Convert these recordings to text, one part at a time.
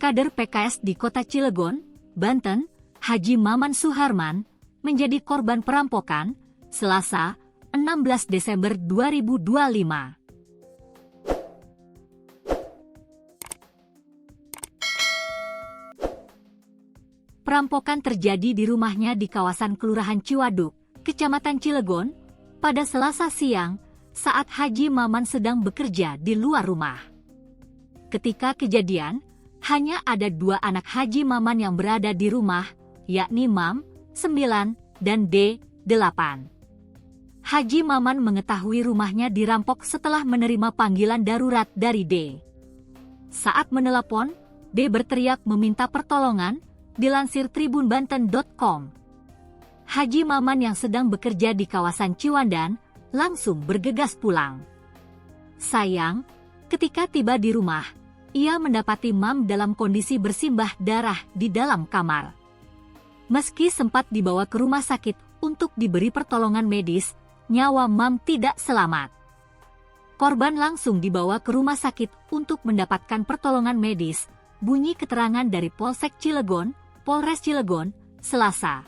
kader PKS di Kota Cilegon, Banten, Haji Maman Suherman, menjadi korban perampokan, Selasa, 16 Desember 2025. Perampokan terjadi di rumahnya di kawasan Kelurahan Ciwaduk, Kecamatan Cilegon, pada Selasa siang, saat Haji Maman sedang bekerja di luar rumah. Ketika kejadian, hanya ada dua anak Haji Maman yang berada di rumah, yakni Mam, 9, dan D, 8. Haji Maman mengetahui rumahnya dirampok setelah menerima panggilan darurat dari D. Saat menelepon, D berteriak meminta pertolongan, dilansir tribunbanten.com. Haji Maman yang sedang bekerja di kawasan Ciwandan langsung bergegas pulang. Sayang, ketika tiba di rumah, ia mendapati Mam dalam kondisi bersimbah darah di dalam kamar. Meski sempat dibawa ke rumah sakit untuk diberi pertolongan medis, nyawa Mam tidak selamat. Korban langsung dibawa ke rumah sakit untuk mendapatkan pertolongan medis, bunyi keterangan dari Polsek Cilegon, Polres Cilegon, Selasa.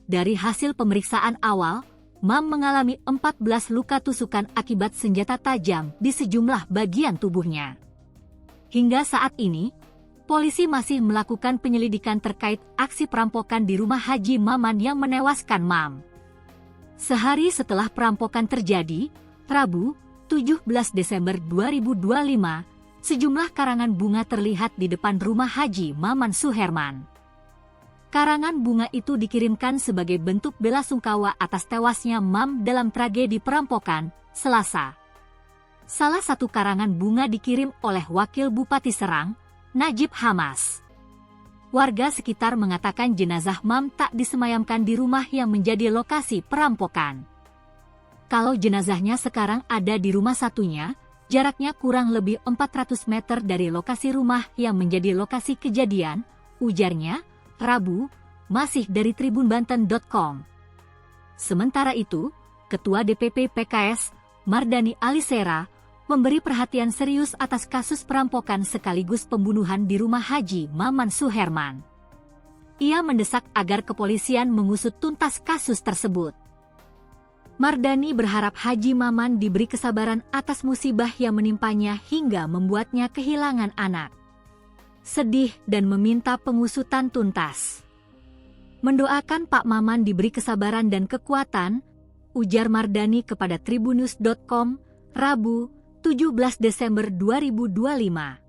Dari hasil pemeriksaan awal, Mam mengalami 14 luka tusukan akibat senjata tajam di sejumlah bagian tubuhnya. Hingga saat ini, polisi masih melakukan penyelidikan terkait aksi perampokan di rumah Haji Maman yang menewaskan Mam. Sehari setelah perampokan terjadi, Rabu, 17 Desember 2025, sejumlah karangan bunga terlihat di depan rumah Haji Maman Suherman. Karangan bunga itu dikirimkan sebagai bentuk belasungkawa atas tewasnya Mam dalam tragedi perampokan, Selasa. Salah satu karangan bunga dikirim oleh Wakil Bupati Serang, Najib Hamas. Warga sekitar mengatakan jenazah Mam tak disemayamkan di rumah yang menjadi lokasi perampokan. Kalau jenazahnya sekarang ada di rumah satunya, jaraknya kurang lebih 400 meter dari lokasi rumah yang menjadi lokasi kejadian, ujarnya, Rabu, masih dari tribunbanten.com. Sementara itu, Ketua DPP PKS, Mardani Alisera, memberi perhatian serius atas kasus perampokan sekaligus pembunuhan di rumah Haji Maman Suherman. Ia mendesak agar kepolisian mengusut tuntas kasus tersebut. Mardani berharap Haji Maman diberi kesabaran atas musibah yang menimpanya hingga membuatnya kehilangan anak. Sedih dan meminta pengusutan tuntas. Mendoakan Pak Maman diberi kesabaran dan kekuatan, ujar Mardani kepada tribunnews.com, Rabu, 17 Desember 2025.